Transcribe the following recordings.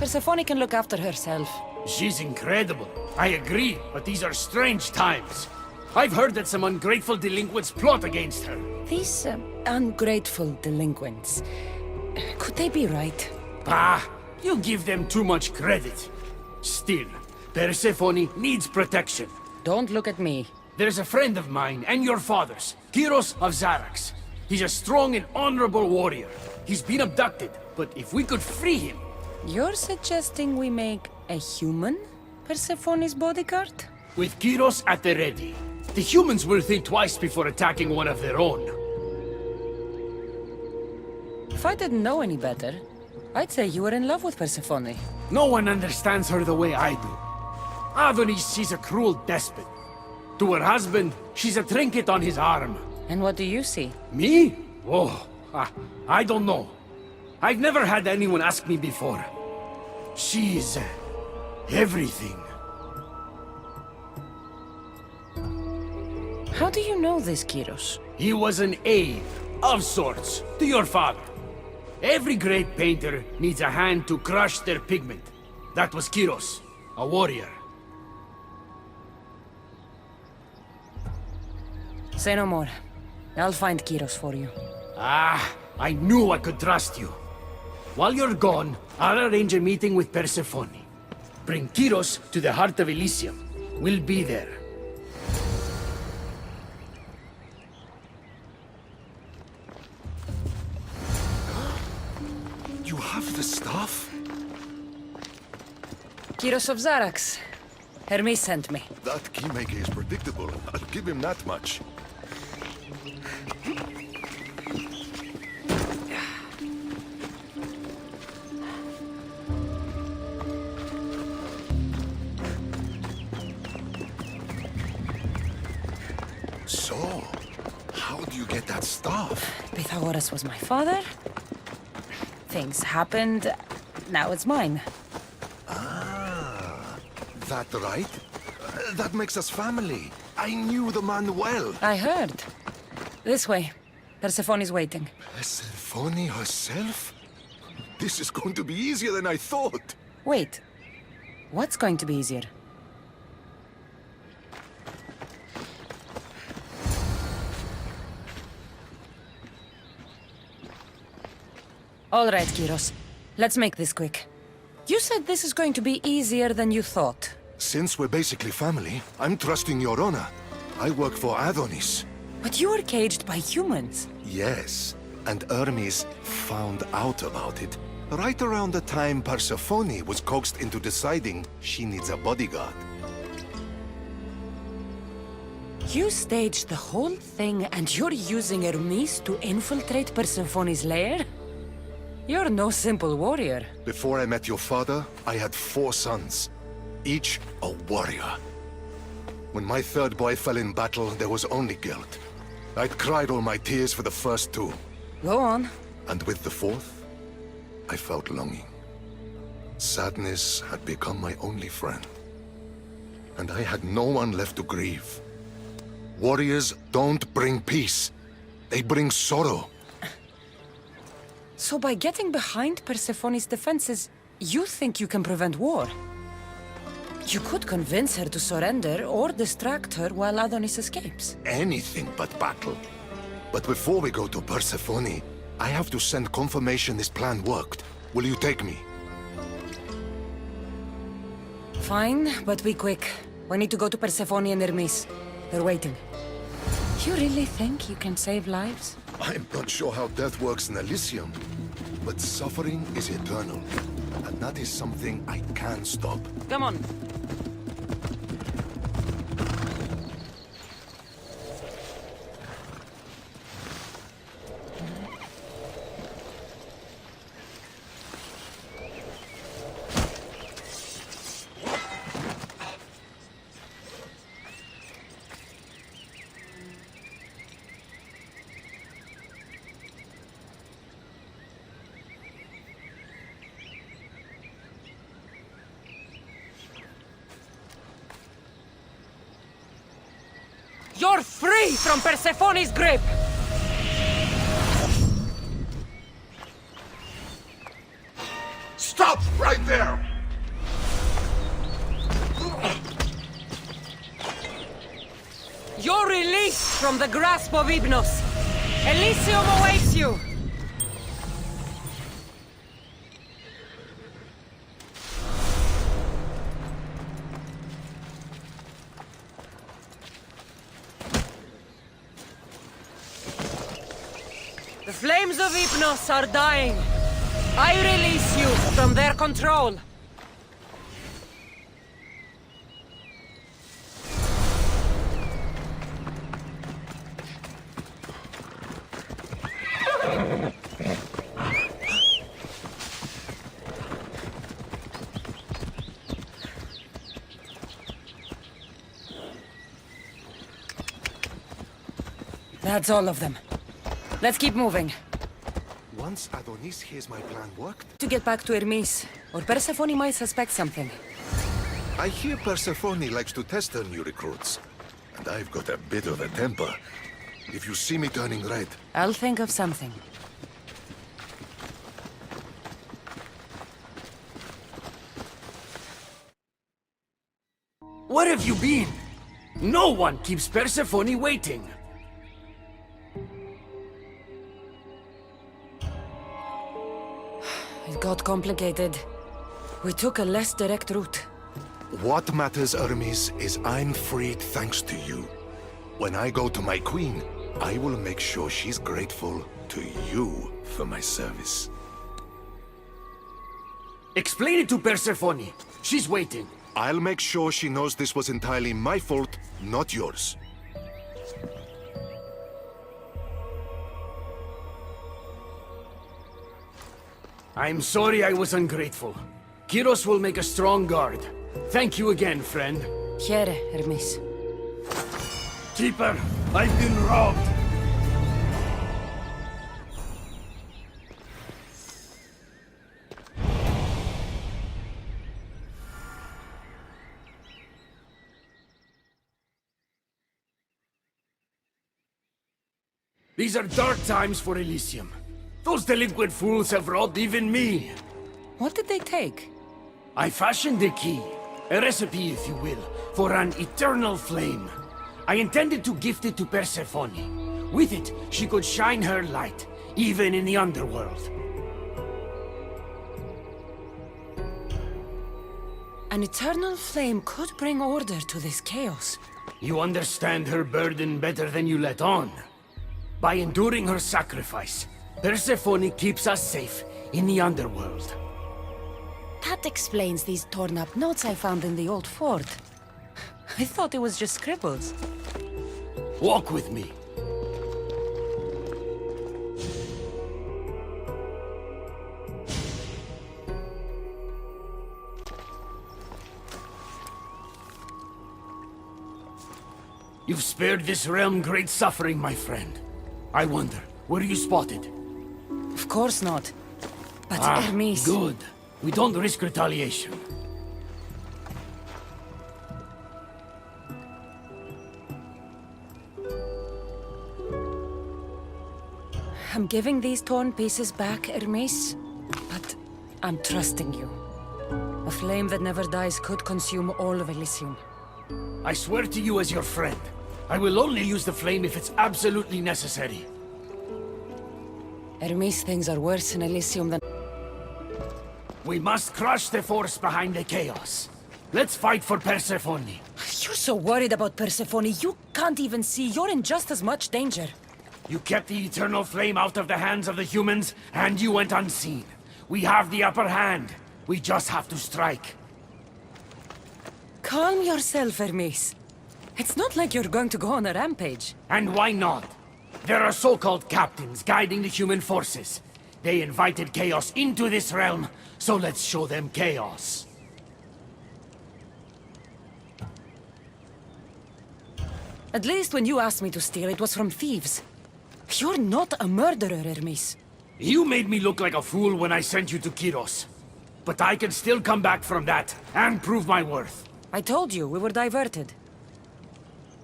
Persephone can look after herself. She's incredible. I agree, but these are strange times. I've heard that some ungrateful delinquents plot against her. These ungrateful delinquents. Could they be right? Ah, you give them too much credit. Still, Persephone needs protection. Don't look at me. There's a friend of mine and your father's, Kyros of Xarax. He's a strong and honorable warrior. He's been abducted, but if we could free him... You're suggesting we make a human Persephone's bodyguard? With Kyros at the ready, the humans will think twice before attacking one of their own. If I didn't know any better, I'd say you were in love with Persephone. No one understands her the way I do. Adonis, she's a cruel despot. To her husband, she's a trinket on his arm. And what do you see? Me? Oh, I don't know. I've never had anyone ask me before. She's... everything. How do you know this, Kyros? He was an aide, of sorts, to your father. Every great painter needs a hand to crush their pigment. That was Kyros, a warrior. Say no more. I'll find Kyros for you. Ah, I knew I could trust you. While you're gone, I'll arrange a meeting with Persephone. Bring Kyros to the heart of Elysium. We'll be there. You have the stuff? Kyros of Xarax. Hermes sent me. That keymaker is predictable. I'll give him that much. So, how do you get that stuff? Pythagoras was my father. Things happened. Now it's mine. Ah, that right? That makes us family. I knew the man well. I heard. This way. Persephone's waiting. Persephone herself? This is going to be easier than I thought. Wait. What's going to be easier? All right, Kyros. Let's make this quick. You said this is going to be easier than you thought. Since we're basically family, I'm trusting your honor. I work for Adonis. But you were caged by humans. Yes, and Hermes found out about it right around the time Persephone was coaxed into deciding she needs a bodyguard. You staged the whole thing and you're using Hermes to infiltrate Persephone's lair? You're no simple warrior. Before I met your father, I had 4 sons, each a warrior. When my third boy fell in battle, there was only guilt. I'd cried all my tears for the first 2. Go on. And with the 4th, I felt longing. Sadness had become my only friend. And I had no one left to grieve. Warriors don't bring peace. They bring sorrow. So by getting behind Persephone's defenses, you think you can prevent war? You could convince her to surrender or distract her while Adonis escapes. Anything but battle. But before we go to Persephone, I have to send confirmation this plan worked. Will you take me? Fine, but be quick. We need to go to Persephone and Hermes. They're waiting. You really think you can save lives? I'm not sure how death works in Elysium, but suffering is eternal. And that is something I can stop. Come on. You're free from Persephone's grip! Stop right there! You're released from the grasp of Hypnos. Elysium awaits you! The flames of Hypnos are dying. I release you from their control. That's all of them. Let's keep moving. Once Adonis hears my plan worked, To get back to Hermes, or Persephone might suspect something. I hear Persephone likes to test her new recruits. And I've got a bit of a temper. If you see me turning red, I'll think of something. Where have you been? No one keeps Persephone waiting. It got complicated. We took a less direct route. what matters, Hermes, is I'm freed thanks to you. When I go to my queen, I will make sure she's grateful to you for my service. Explain it to Persephone. She's waiting. I'll make sure she knows this was entirely my fault, not yours. I'm sorry I was ungrateful. Kyros will make a strong guard. Thank you again, friend. Here, Hermes. Keeper, I've been robbed. These are dark times for Elysium. Those delinquent fools have robbed even me. What did they take? I fashioned a key, a recipe if you will, for an eternal flame. I intended to gift it to Persephone. With it, she could shine her light, even in the underworld. An eternal flame could bring order to this chaos. You understand her burden better than you let on. By enduring her sacrifice, Persephone keeps us safe in the underworld. That explains these torn-up notes I found in the old fort. I thought it was just scribbles. Walk with me. You've spared this realm great suffering, my friend. I wonder, were you spotted? Of course not. But Hermes... Good. We don't risk retaliation. I'm giving these torn pieces back, Hermes. But I'm trusting you. A flame that never dies could consume all of Elysium. I swear to you as your friend, I will only use the flame if it's absolutely necessary. Hermes, things are worse in Elysium than... We must crush the force behind the chaos. Let's fight for Persephone. You're so worried about Persephone, you can't even see you're in just as much danger. You kept the eternal flame out of the hands of the humans, and you went unseen. We have the upper hand. We just have to strike. Calm yourself, Hermes. It's not like you're going to go on a rampage. And why not? There are so-called captains guiding the human forces. They invited chaos into this realm, so let's show them chaos. At least when you asked me to steal, it was from thieves. You're not a murderer, Hermes. You made me look like a fool when I sent you to Kyros. But I can still come back from that, and prove my worth. I told you, we were diverted.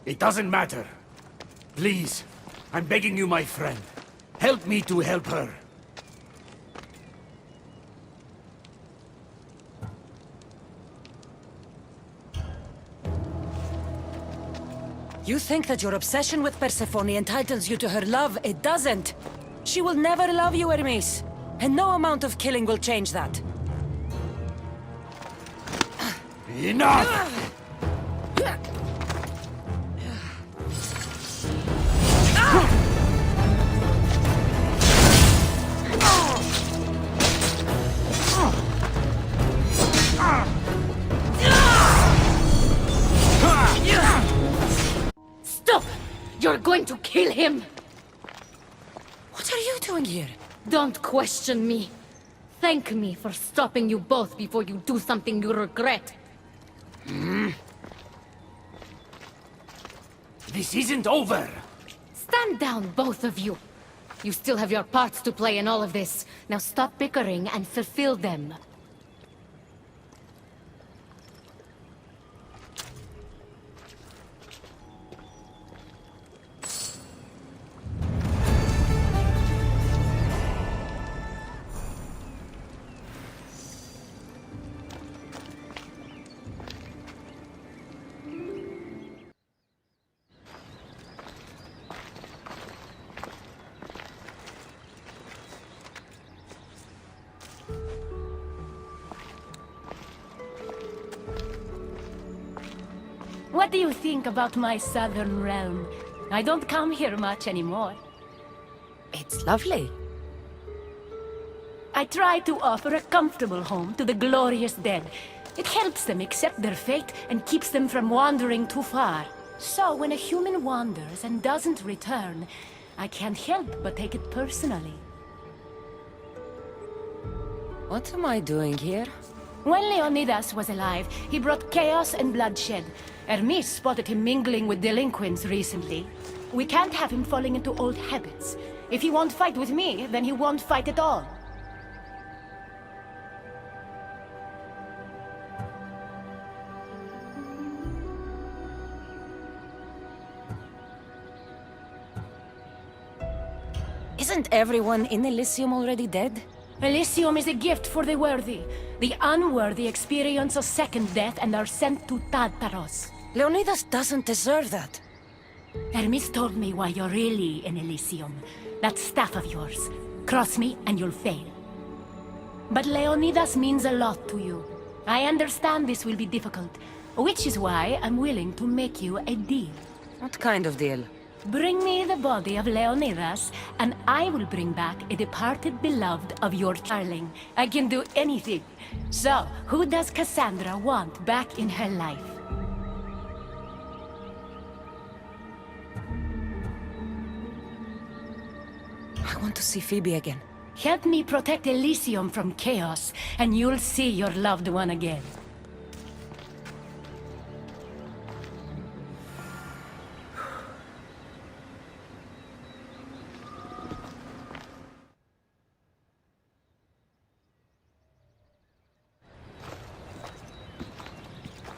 It doesn't matter. Please, I'm begging you, my friend. Help me to help her. You think that your obsession with Persephone entitles you to her love? It doesn't. She will never love you, Hermes. And no amount of killing will change that. Enough! Stop! You're going to kill him! What are you doing here? Don't question me. Thank me for stopping you both before you do something you regret. This isn't over! Stand down, both of you. You still have your parts to play in all of this. Now stop bickering and fulfill them. What do you think about my southern realm? I don't come here much anymore. It's lovely. I try to offer a comfortable home to the glorious dead. It helps them accept their fate and keeps them from wandering too far. So when a human wanders and doesn't return, I can't help but take it personally. What am I doing here? When Leonidas was alive, he brought chaos and bloodshed. Hermes spotted him mingling with delinquents recently. We can't have him falling into old habits. If he won't fight with me, then he won't fight at all. Isn't everyone in Elysium already dead? Elysium is a gift for the worthy. The unworthy experience a second death and are sent to Tartaros. Leonidas doesn't deserve that. Hermes told me why you're really in Elysium. That staff of yours. Cross me and you'll fail. But Leonidas means a lot to you. I understand this will be difficult, which is why I'm willing to make you a deal. What kind of deal? Bring me the body of Leonidas, and I will bring back a departed beloved of your darling. I can do anything. So, who does Cassandra want back in her life? I want to see Phoebe again. Help me protect Elysium from chaos, and you'll see your loved one again.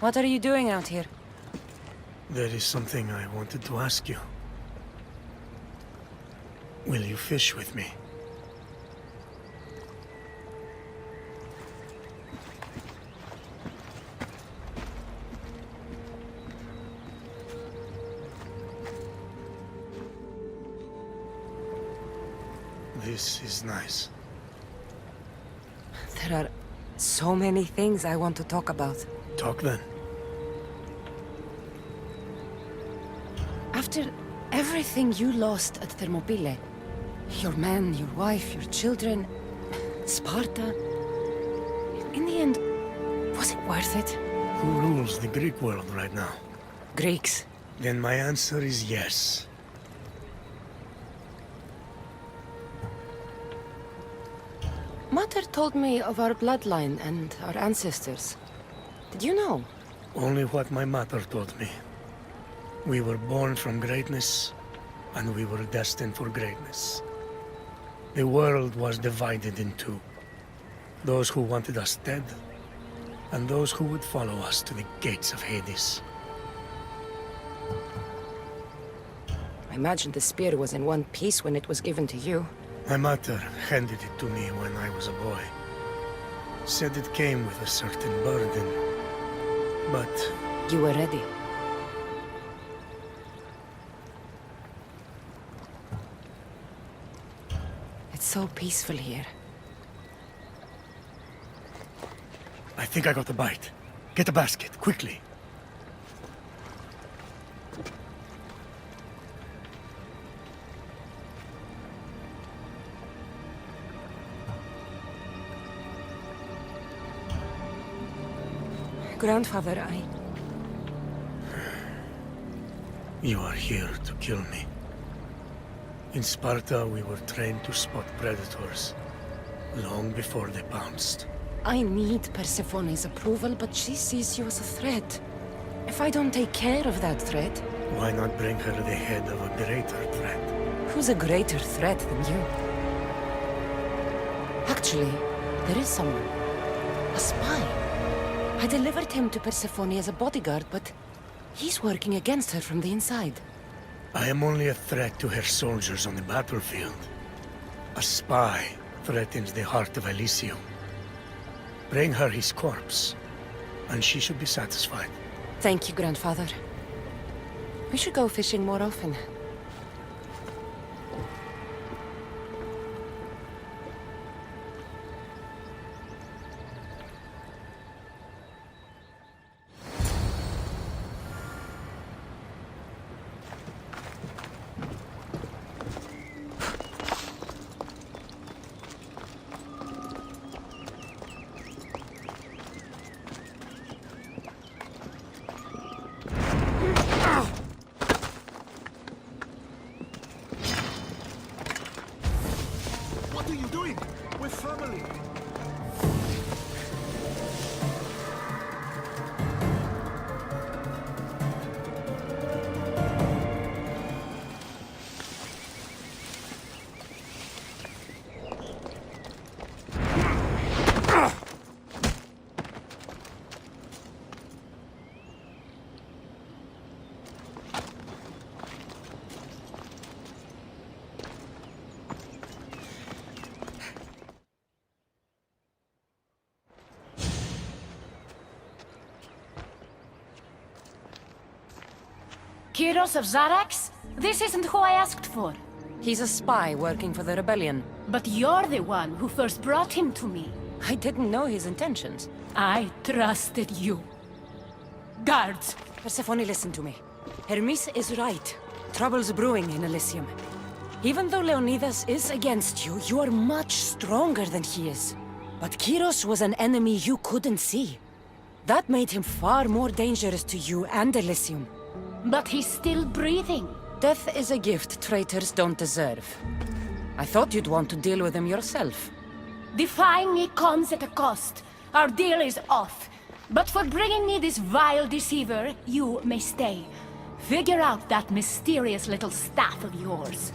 What are you doing out here? There is something I wanted to ask you. Will you fish with me? This is nice. There are so many things I want to talk about. Talk then. After everything you lost at Thermopylae, your men, your wife, your children, Sparta, in the end, was it worth it? Who rules the Greek world right now? Greeks. Then my answer is yes. Mater told me of our bloodline and our ancestors. Did you know? Only what my mother told me. We were born from greatness, and we were destined for greatness. The world was divided in two. Those who wanted us dead, and those who would follow us to the gates of Hades. I imagine the spear was in one piece when it was given to you. My mother handed it to me when I was a boy. Said it came with a certain burden, but You were ready. so peaceful here. I think I got a bite. Get a basket, quickly. Grandfather, You are here to kill me. In Sparta, we were trained to spot predators, long before they pounced. I need Persephone's approval, but she sees you as a threat. If I don't take care of that threat, Why not bring her the head of a greater threat? who's a greater threat than you? Actually, there is someone. A spy. I delivered him to Persephone as a bodyguard, but he's working against her from the inside. I am only a threat to her soldiers on the battlefield. A spy threatens the heart of Elysium. Bring her his corpse, and she should be satisfied. Thank you, Grandfather. We should go fishing more often. What are you doing? We're family. Kyros of Zarax? This isn't who I asked for. He's a spy working for the rebellion. But you're the one who first brought him to me. I didn't know his intentions. I trusted you. Guards! Persephone, listen to me. Hermes is right. Trouble's brewing in Elysium. Even though Leonidas is against you, you are much stronger than he is. But Kyros was an enemy you couldn't see. That made him far more dangerous to you and Elysium. But he's still breathing. Death is a gift traitors don't deserve. I thought you'd want to deal with him yourself. Defying me comes at a cost. Our deal is off. But for bringing me this vile deceiver, you may stay. Figure out that mysterious little staff of yours.